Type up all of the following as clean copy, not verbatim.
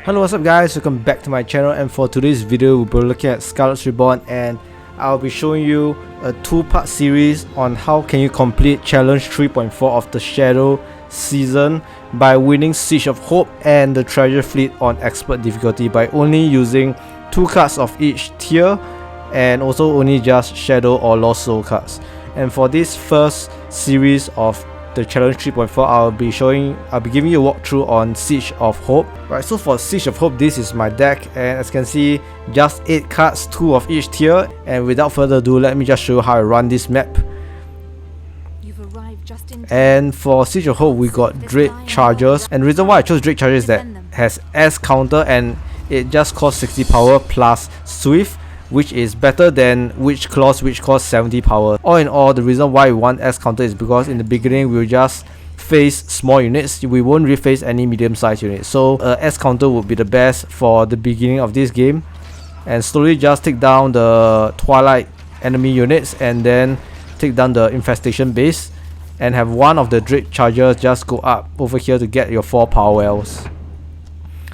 Hello, what's up guys, welcome back to my channel, and for today's video we'll be looking at Skylords Reborn, and I'll be showing you a two-part series on how can you complete challenge 3.4 of the Shadow season by winning Siege of Hope and the Treasure Fleet on expert difficulty by only using 2 cards of each tier and also only just Shadow or Lost Soul cards. And for this first series of the challenge 3.4, I'll be giving you a walkthrough on Siege of Hope. Right, so for Siege of Hope, this is my deck, and as you can see, just 8 cards, 2 of each tier. And without further ado, let me just show you how I run this map. And for Siege of Hope, we got Dread Chargers, and the reason why I chose Dread Chargers is that it has S counter and it just costs 60 power plus Swift, which is better than Witch Claws, which costs 70 power. All in all, the reason why we want S counter is because in the beginning we'll just face small units, we won't really face any medium-sized units. So S counter would be the best for the beginning of this game, and slowly just take down the Twilight enemy units and then take down the infestation base, and have one of the Dread Chargers just go up over here to get your 4 power wells.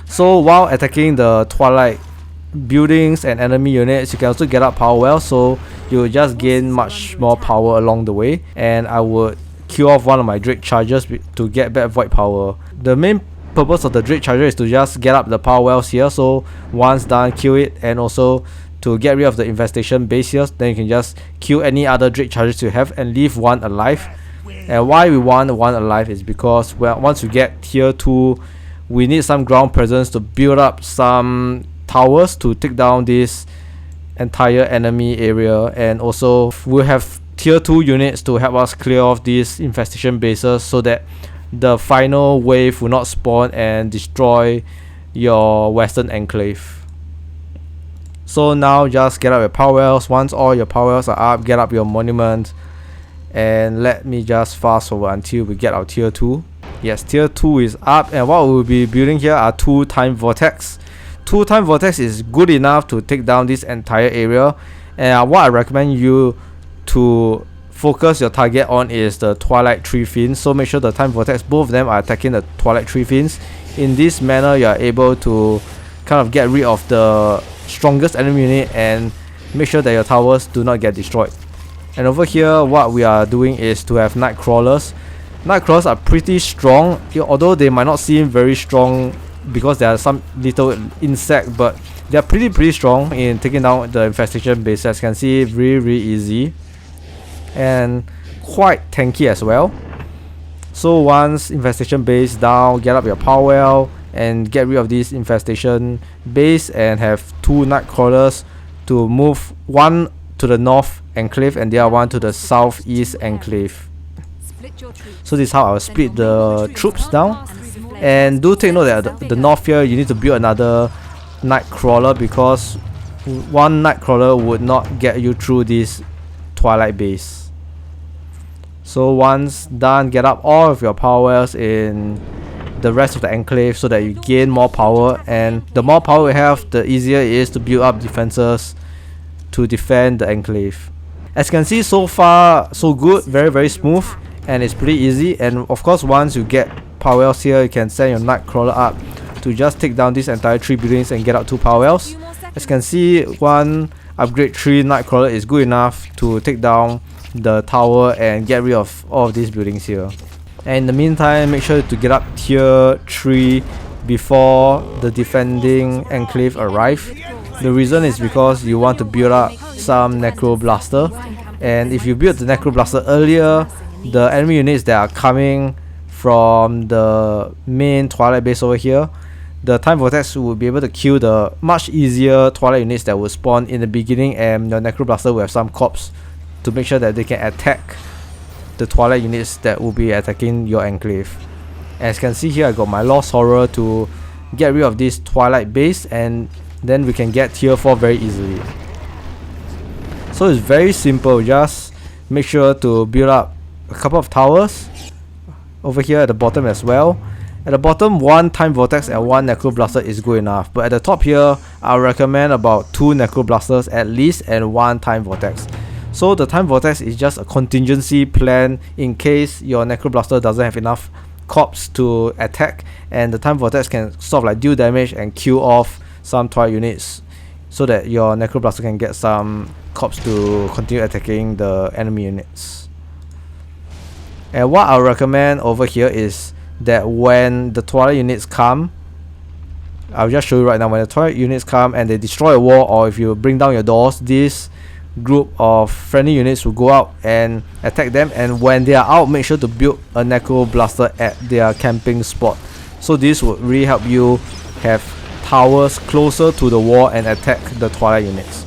So while attacking the Twilight buildings and enemy units, you can also get up power well, so you will just gain much more power along the way. And I would kill off one of my Dread Chargers to get back void power. The main purpose of the Dread Charger is to just get up the power wells here, so once done, kill it, and also to get rid of the infestation base here. Then you can just kill any other Dread Chargers you have and leave one alive. And why we want one alive is because once you get tier 2, we need some ground presence to build up some towers to take down this entire enemy area, and also we'll have tier 2 units to help us clear off these infestation bases so that the final wave will not spawn and destroy your western enclave. So now just get up your power wells. Once all your power wells are up, get up your monument, and let me just fast forward until we get our tier 2. Yes, tier 2 is up, and what we'll be building here are 2 time vortex. 2 time vortex is good enough to take down this entire area, and what I recommend you to focus your target on is the Twilight Tree Fiends. So make sure the time vortex, both of them are attacking the Twilight Tree Fiends. In this manner, you are able to kind of get rid of the strongest enemy unit and make sure that your towers do not get destroyed. And over here, what we are doing is to have night crawlers. Night crawlers are pretty strong, although they might not seem very strong because there are some little insect, but they are pretty strong in taking down the infestation base. As you can see, really easy and quite tanky as well. So once infestation base down, get up your power well and get rid of this infestation base, and have 2 night crawlers to move one to the north enclave and the other one to the southeast enclave. So this is how I'll split the troops down. And do take note that the north here, you need to build another night crawler, because one night crawler would not get you through this Twilight base. So once done, get up all of your power wells in the rest of the enclave so that you gain more power, and the more power we have, the easier it is to build up defenses to defend the enclave. As you can see, so far so good, very smooth, and it's pretty easy. And of course, once you get power wells here, you can send your night crawler up to just take down these entire 3 buildings and get out 2 power wells. As you can see, 1 upgrade 3 night crawler is good enough to take down the tower and get rid of all of these buildings here. And in the meantime, make sure to get up tier 3 before the defending enclave arrive. The reason is because you want to build up some Necro Blaster, and if you build the Necro Blaster earlier, the enemy units that are coming from the main Twilight base over here, the time vortex will be able to kill the much easier Twilight units that will spawn in the beginning, and the Necro Blaster will have some corps to make sure that they can attack the Twilight units that will be attacking your enclave. As you can see here, I got my Lost Horror to get rid of this Twilight base, and then we can get tier 4 very easily. So it's very simple, just make sure to build up a couple of towers over here at the bottom as well. At the bottom, 1 time vortex and 1 Necro Blaster is good enough, but at the top here, I recommend about 2 Necro Blasters at least and 1 time vortex. So the time vortex is just a contingency plan in case your Necro Blaster doesn't have enough corpse to attack, and the time vortex can sort of like deal damage and kill off some Twilight units, so that your Necroblaster can get some corpse to continue attacking the enemy units. And what I recommend over here is that when the Twilight units come, I'll just show you right now, when the Twilight units come and they destroy a wall, or if you bring down your doors, this group of friendly units will go out and attack them, and when they are out, make sure to build a Necroblaster at their camping spot. So this would really help you have towers closer to the wall and attack the Twilight units.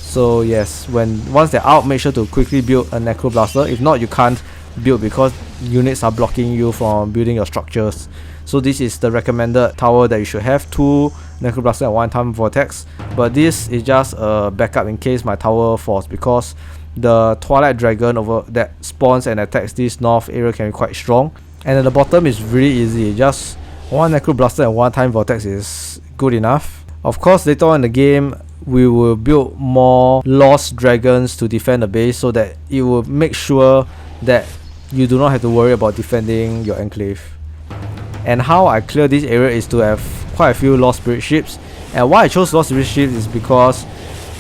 So yes, once they're out, make sure to quickly build a Necroblaster. If not, you can't build because units are blocking you from building your structures. So this is the recommended tower that you should have: 2 Necroblaster and 1 time vortex. But this is just a backup in case my tower falls, because the Twilight dragon that spawns and attacks this north area can be quite strong. And at the bottom is really easy, just 1 Necroblaster and 1 time vortex is good enough. Of course, later on in the game, we will build more Lost Dragons to defend the base, so that it will make sure that you do not have to worry about defending your enclave. And how I clear this area is to have quite a few Lost Spirit ships. And why I chose Lost Spirit ships is because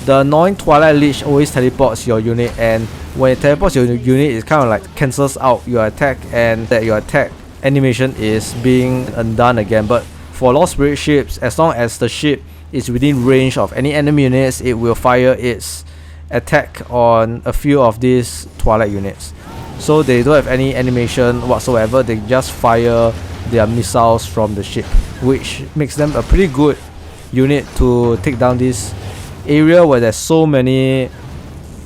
the annoying Twilight Lich always teleports your unit, and when it teleports your unit, it kind of like cancels out your attack, and that your attack animation is being undone again. But for Lost Spirit ships, as long as the ship is within range of any enemy units, it will fire its attack on a few of these Twilight units. So they don't have any animation whatsoever, they just fire their missiles from the ship, which makes them a pretty good unit to take down this area where there's so many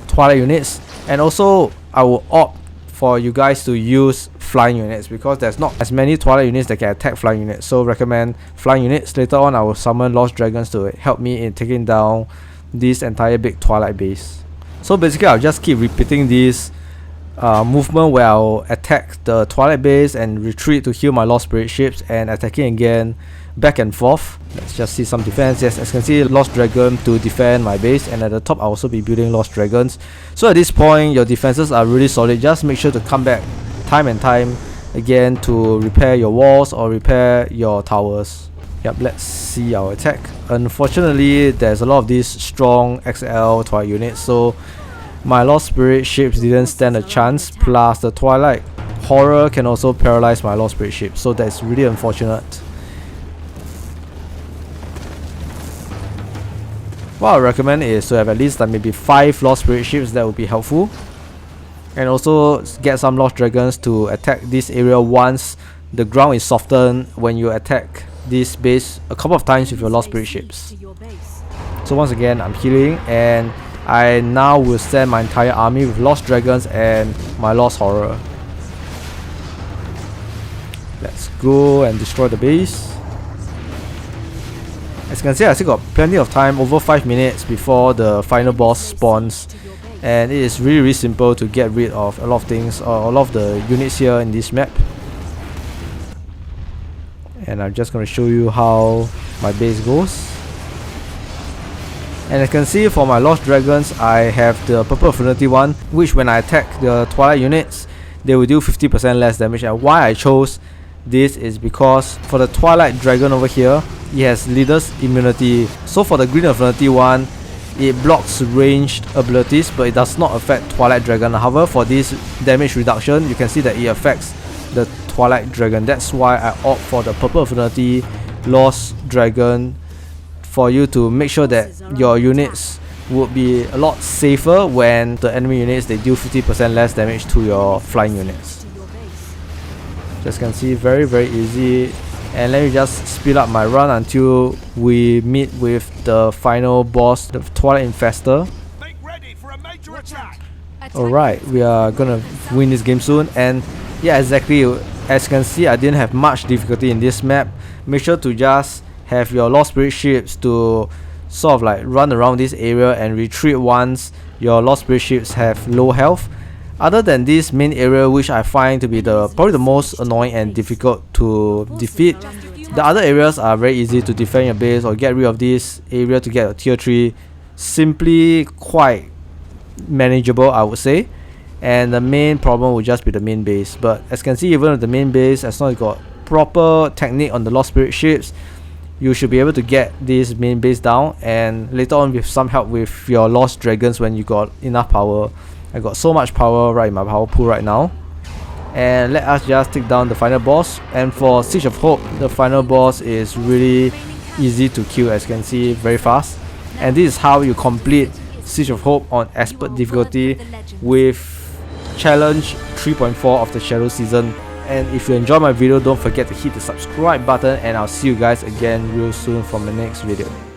Twilight units. And also, I will opt for you guys to use flying units, because there's not as many Twilight units that can attack flying units. So recommend flying units. Later on, I will summon Lost Dragons to help me in taking down this entire big Twilight base. So basically, I'll just keep repeating this movement where I'll attack the Twilight base and retreat to heal my Lost Spirit ships, and attacking again back and forth. Let's just see some defense. Yes, as you can see, Lost Dragon to defend my base, and at the top I'll also be building Lost Dragons. So at this point, your defenses are really solid. Just make sure to come back time and time again to repair your walls or repair your towers. Yep, let's see our attack. Unfortunately, there's a lot of these strong XL Twilight units, so my Lost Spirit ships didn't stand a chance, plus the Twilight Horror can also paralyze my Lost Spirit ships, so that's really unfortunate. What I recommend is to have at least like maybe 5 Lost Spirit ships. That would be helpful. And also get some Lost Dragons to attack this area once the ground is softened when you attack this base a couple of times with your Lost Spirit ships. So once again, I'm healing, and I now will send my entire army with Lost Dragons and my Lost Horror. Let's go and destroy the base. As you can see, I still got plenty of time, over 5 minutes before the final boss spawns. And it is really simple to get rid of a lot of things, or a lot of the units here in this map. And I'm just going to show you how my base goes. And as you can see, for my Lost Dragons, I have the Purple Affinity one, which when I attack the Twilight units, they will do 50% less damage. And why I chose this is because for the Twilight Dragon over here, it has Leader's Immunity. So for the Green Affinity one, it blocks ranged abilities, but it does not affect Twilight Dragon. However, for this damage reduction, you can see that it affects the Twilight Dragon. That's why I opt for the Purple Affinity Lost Dragon, for you to make sure that your units would be a lot safer when the enemy units, they deal 50% less damage to your flying units. Just can see, very easy. And let me just speed up my run until we meet with the final boss, the Twilight Infester. Alright, we are gonna win this game soon. And yeah, exactly, as you can see, I didn't have much difficulty in this map. Make sure to just have your Lost Spirit ships to sort of like run around this area and retreat once your Lost Spirit ships have low health. Other than this main area, which I find to be probably the most annoying and difficult to defeat, the other areas are very easy to defend your base or get rid of this area to get a tier 3. Simply quite manageable, I would say. and the main problem will just be the main base. But as you can see, even with the main base, as long as you got proper technique on the Lost Spirit ships, you should be able to get this main base down, and later on with some help with your Lost Dragons when you got enough power. I got so much power right in my power pool right now. And let us just take down the final boss. And for Siege of Hope, the final boss is really easy to kill, as you can see, very fast. And this is how you complete Siege of Hope on expert difficulty with challenge 3.4 of the Shadow Season. And if you enjoyed my video, don't forget to hit the subscribe button, and I'll see you guys again real soon from the next video.